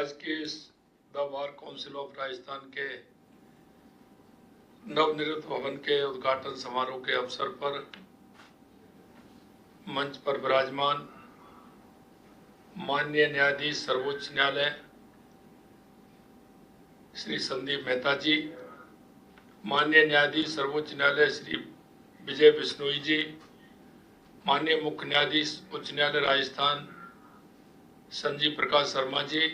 आज के इस the bar council of Rajasthan के नवनिर्मित भवन के उद्घाटन समारोह के अवसर पर मंच पर विराजमान माननीय न्यायाधीश सर्वोच्च न्यायालय श्री संदीप मेहता जी, माननीय न्यायाधीश सर्वोच्च न्यायालय श्री विजय बिश्नोई जी, माननीय मुख्य न्यायाधीश उच्च न्यायालय राजस्थान संजीव प्रकाश शर्मा जी,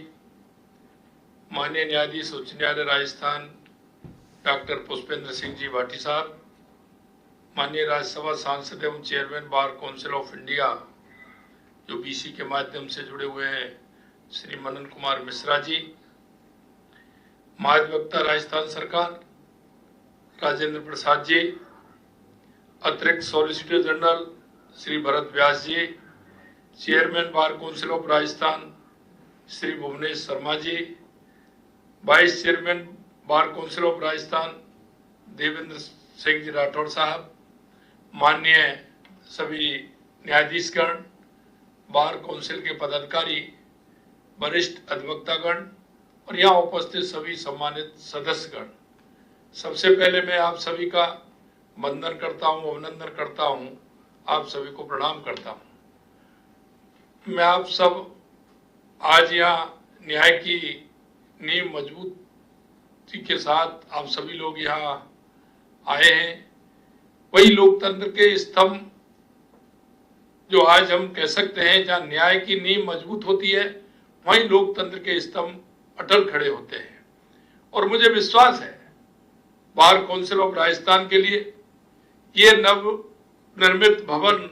माननीय न्यायाधीश उच्च न्यायालय राजस्थान डॉक्टर पुष्पेंद्र सिंह जी भाटी साहब, माननीय राज्यसभा सांसद एवं chairman bar council of India जो बीसी के माध्यम से जुड़े हुए हैं श्री मनन कुमार मिश्रा जी, महाधिवक्ता राजस्थान सरकार राजेंद्र प्रसाद जी, अतिरिक्त solicitor general Shri Bharat Vyas ji, chairman bar council of Rajasthan Shri Bhuvnesh Sharma ji, vice chairman bar council of Rajasthan Devendra Singh ji Rathore साहब, माननीय सभी न्यायाधीशगण, बार काउंसिल के पदाधिकारी, वरिष्ठ अधिवक्तागण और यहाँ उपस्थित सभी सम्मानित सदस्यगण, सबसे पहले मैं आप सभी का वंदन करता हूँ, अभिनंदन करता हूँ, आप सभी को प्रणाम करता हूँ। मैं आप सब आज यहाँ न्याय की नींव मजबूती के साथ आप सभी लोग यहाँ आए हैं। वही लोकतंत्र के स्तंभ जो आज हम कह सकते हैं, जहाँ न्याय की नींव मजबूत होती है वहीं लोकतंत्र के स्तंभ अटल खड़े होते हैं। और मुझे विश्वास है बार काउंसिल ऑफ राजस्थान के लिए ये नव निर्मित भवन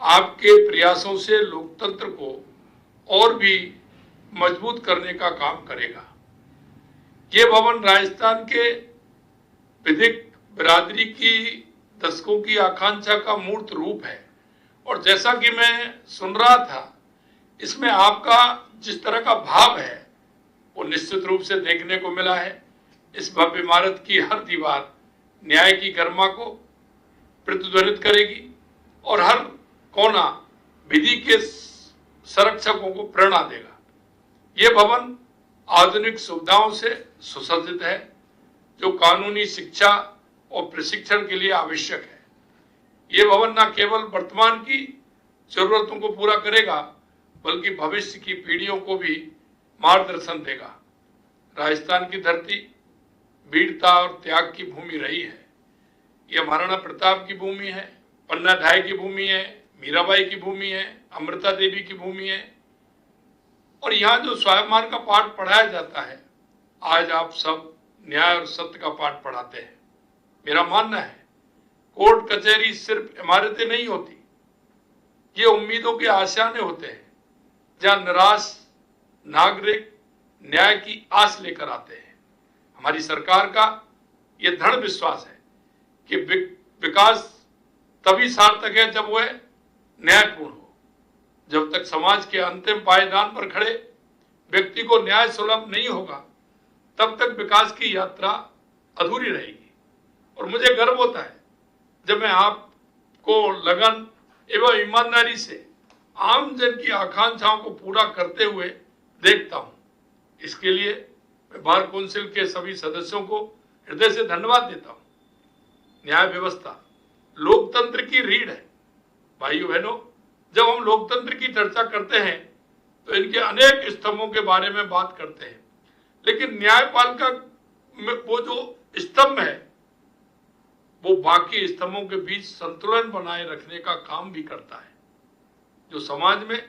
आपके प्रयासों से लोकतंत्र को और भी मजबूत करने का काम करेगा। ये भवन राजस्थान के विधिक बिरादरी की दशकों की आकांक्षा का मूर्त रूप है और जैसा कि मैं सुन रहा था, इसमें आपका जिस तरह का भाव है वो निश्चित रूप से देखने को मिला है। इस भव्य इमारत की हर दीवार न्याय की गरिमा को प्रतिध्वनित करेगी और हर कोना विधि के संरक्षकों को प्रेरणा देगा। ये भवन आधुनिक सुविधाओं से सुसज्जित है जो कानूनी शिक्षा और प्रशिक्षण के लिए आवश्यक है। ये भवन न केवल वर्तमान की जरूरतों को पूरा करेगा बल्कि भविष्य की पीढ़ियों को भी मार्गदर्शन देगा। राजस्थान की धरती वीरता और त्याग की भूमि रही है। यह महाराणा प्रताप की भूमि है, पन्ना ढाई की भूमि है, मीराबाई की भूमि है, अमृता देवी की भूमि है। और यहाँ जो स्वाभिमान का पाठ पढ़ाया जाता है, आज आप सब न्याय और सत्य का पाठ पढ़ाते हैं। मेरा मानना है कोर्ट कचहरी सिर्फ इमारतें नहीं होती, ये उम्मीदों के आशियाने होते हैं जहाँ निराश नागरिक न्याय की आस लेकर आते हैं। हमारी सरकार का यह दृढ़ विश्वास है कि विकास तभी सार्थक है जब वह न्यायपूर्ण हो। जब तक समाज के अंतिम पायदान पर खड़े व्यक्ति को न्याय सुलभ नहीं होगा, तब तक विकास की यात्रा अधूरी रहेगी। और मुझे गर्व होता है जब मैं आपको लगन एवं ईमानदारी से आम जन की आकांक्षाओं को पूरा करते हुए देखता हूं। इसके लिए मैं बार काउंसिल के सभी सदस्यों को हृदय से धन्यवाद देता हूं। न्याय व्यवस्था लोकतंत्र की रीढ़ है। भाइयों बहनों, जब हम लोकतंत्र की चर्चा करते हैं तो इनके अनेक स्तंभों के बारे में बात करते हैं, लेकिन न्यायपालिका में वो जो स्तंभ है वो बाकी स्तंभों के बीच संतुलन बनाए रखने का काम भी करता है, जो समाज में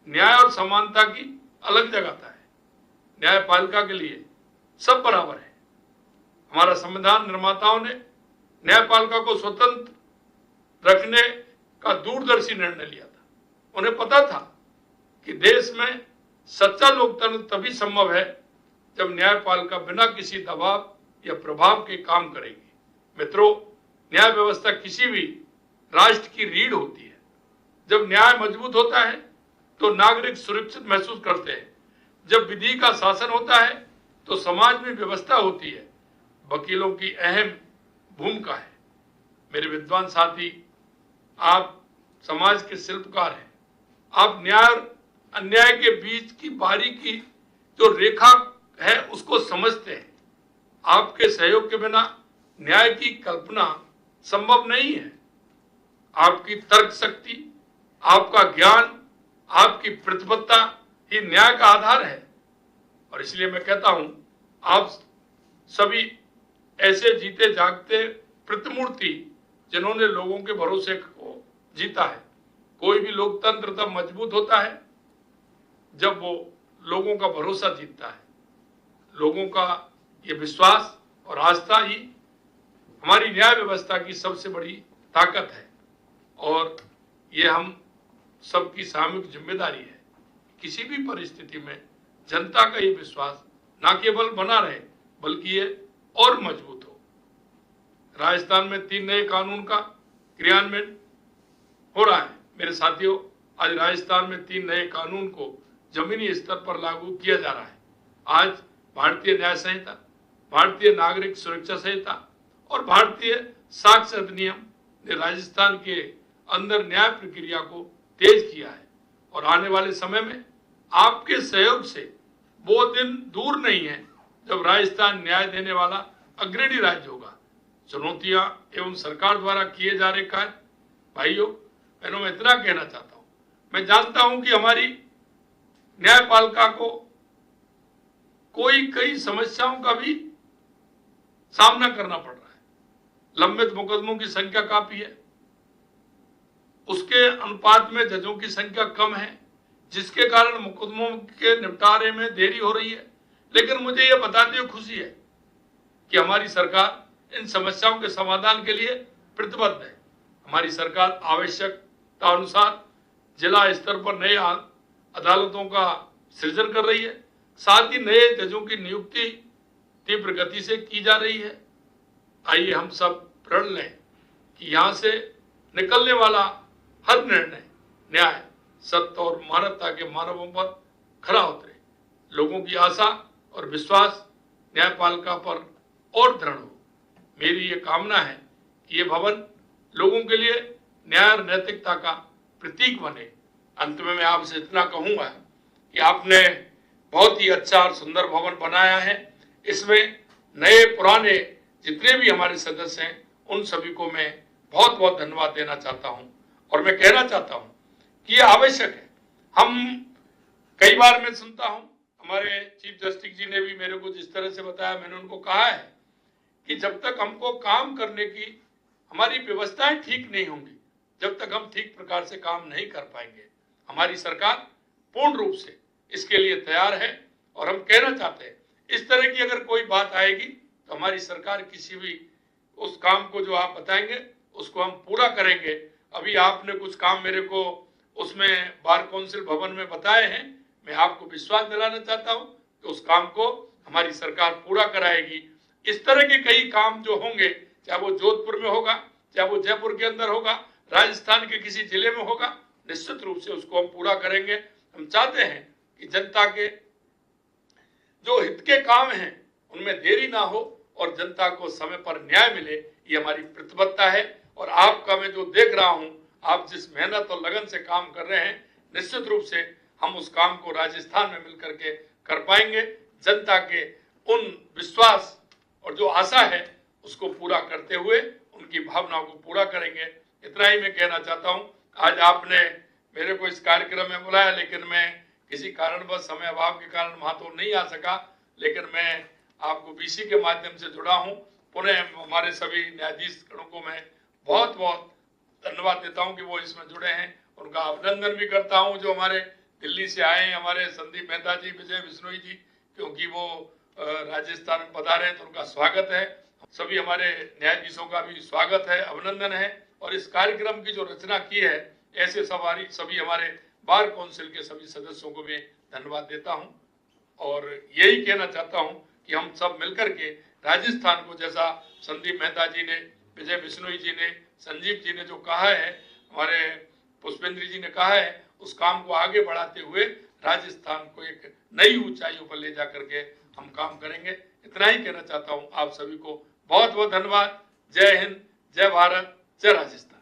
न्याय और समानता की अलग जगाता है। न्यायपालिका के लिए सब बराबर है। हमारा संविधान निर्माताओं ने न्यायपालिका को स्वतंत्र रखने का दूरदर्शी निर्णय लिया था। उन्हें पता था कि देश में सच्चा लोकतंत्र तभी संभव है जब न्यायपालिका बिना किसी दबाव या प्रभाव के काम करेगी। मित्रों, न्याय व्यवस्था किसी भी राष्ट्र की रीढ़ होती है। जब न्याय मजबूत होता है तो नागरिक सुरक्षित महसूस करते हैं। जब विधि का शासन होता है तो समाज में व्यवस्था होती है। वकीलों की अहम भूमिका है। मेरे विद्वान साथी, आप समाज के शिल्पकार हैं। आप न्याय और अन्याय के बीच की बारीकी जो रेखा है उसको समझते हैं। आपके सहयोग के बिना न्याय की कल्पना संभव नहीं है। आपकी तर्क शक्ति, आपका ज्ञान, आपकी प्रतिबद्धता ही न्याय का आधार है। और इसलिए मैं कहता हूं, आप सभी ऐसे जीते जागते प्रतिमूर्ति जिन्होंने लोगों के भरोसे को जीता है। कोई भी लोकतंत्र तब मजबूत होता है जब वो लोगों का भरोसा जीतता है। लोगों का ये विश्वास और आस्था ही हमारी न्याय व्यवस्था की सबसे बड़ी ताकत है। और ये हम सबकी सामूहिक जिम्मेदारी है, किसी भी परिस्थिति में जनता का ये विश्वास न केवल बना रहे बल्कि ये और मजबूत हो। राजस्थान में 3 नए कानून का क्रियान्वयन हो रहा है। मेरे साथियों, आज राजस्थान में 3 नए कानून को जमीनी स्तर पर लागू किया जा रहा है। आज भारतीय न्याय संहिता, भारतीय नागरिक सुरक्षा संहिता और भारतीय साक्ष्य अधिनियम ने राजस्थान के अंदर न्याय प्रक्रिया को तेज किया है। और आने वाले समय में आपके सहयोग से वो दिन दूर नहीं है जब राजस्थान न्याय देने वाला अग्रणी राज्य होगा। चुनौतियां एवं सरकार द्वारा किए जा रहे कार्य, भाइयों बहनों, मैं इतना कहना चाहता हूं, मैं जानता हूं कि हमारी न्यायपालिका को कई समस्याओं का भी सामना करना पड़ रहा है। लंबित मुकदमों की संख्या काफी है, उसके अनुपात में जजों की संख्या कम है, जिसके कारण मुकदमों के निपटारे में देरी हो रही है। लेकिन मुझे यह बताते हुए खुशी है कि हमारी सरकार इन समस्याओं के समाधान के लिए प्रतिबद्ध है। हमारी सरकार आवश्यकता अनुसार जिला स्तर पर नए अदालतों का सृजन कर रही है। साथ ही नए जजों की नियुक्ति तीव्र गति से की जा रही है। आइए हम सब प्रण लें कि यहां से निकलने वाला हर निर्णय न्याय, सत्य और मानवता के मानवों पर खरा उतरे। लोगों की आशा और विश्वास न्यायपालिका पर और दृढ़ हो। मेरी ये कामना है कि ये भवन लोगों के लिए न्याय और नैतिकता का प्रतीक बने। अंत में मैं आपसे इतना कहूंगा कि आपने बहुत ही अच्छा और सुंदर भवन बनाया है। इसमें नए पुराने जितने भी हमारे सदस्य हैं उन सभी को मैं बहुत बहुत धन्यवाद देना चाहता हूं। और मैं कहना चाहता हूं कि ये आवश्यक है। हम कई बार मैं सुनता हूं, हमारे चीफ जस्टिस जी ने भी मेरे को जिस तरह से बताया, मैंने उनको कहा है कि जब तक हमको काम करने की हमारी व्यवस्थाएं ठीक नहीं होंगी, जब तक हम ठीक प्रकार से काम नहीं कर पाएंगे। हमारी सरकार पूर्ण रूप से इसके लिए तैयार है। और हम कहना चाहते हैं, इस तरह की अगर कोई बात आएगी तो हमारी सरकार किसी भी उस काम को जो आप बताएंगे उसको हम पूरा करेंगे। अभी आपने कुछ काम मेरे को उसमें बार काउंसिल भवन में बताए हैं। मैं आपको विश्वास दिलाना चाहता हूं कि उस काम को हमारी सरकार पूरा कराएगी। इस तरह के कई काम जो होंगे, चाहे वो जोधपुर में होगा, चाहे वो जयपुर के अंदर होगा, राजस्थान के किसी जिले में होगा, निश्चित रूप से उसको हम पूरा करेंगे। हम चाहते हैं कि जनता के जो हित के काम हैं उनमें देरी ना हो और जनता को समय पर न्याय मिले, ये हमारी प्रतिबद्धता है। और आपका मैं जो देख रहा हूं, आप जिस मेहनत और लगन से काम कर रहे हैं, निश्चित रूप से हम उस काम को राजस्थान में मिलकर के कर पाएंगे। जनता के उन विश्वास और जो आशा है उसको पूरा करते हुए उनकी भावनाओं को पूरा करेंगे। इतना ही मैं कहना चाहता हूं। आज आपने मेरे को इस कार्यक्रम में बुलाया, लेकिन मैं किसी कारणवश समय अभाव के कारण वहां तो नहीं आ सका, लेकिन मैं आपको बीसी के माध्यम से जुड़ा हूं। पुनः हमारे सभी न्यायाधीश गणों को मैं बहुत बहुत धन्यवाद देता हूं कि वो इसमें जुड़े हैं। उनका अभिनंदन भी करता हूं जो हमारे दिल्ली से आए हैं, हमारे संदीप मेहता जी, विजय बिश्नोई जी, क्योंकि वो राजस्थान में पधारे हैं तो उनका स्वागत है। सभी हमारे न्यायाधीशों का भी स्वागत है, अभिनंदन है। और इस कार्यक्रम की जो रचना की है, ऐसे सभी हमारे बार काउंसिल के सभी सदस्यों को भी धन्यवाद देता हूं। और यही कहना चाहता हूं कि हम सब मिलकर के राजस्थान को, जैसा संदीप मेहता जी ने, विजय बिश्नोई जी ने, संजीव जी ने जो कहा है, हमारे पुष्पेंद्र जी ने कहा है, उस काम को आगे बढ़ाते हुए राजस्थान को एक नई ऊंचाइयों पर ले जा करके हम काम करेंगे। इतना ही कहना चाहता हूं। आप सभी को बहुत बहुत धन्यवाद। जय हिंद, जय भारत, जय राजस्थान।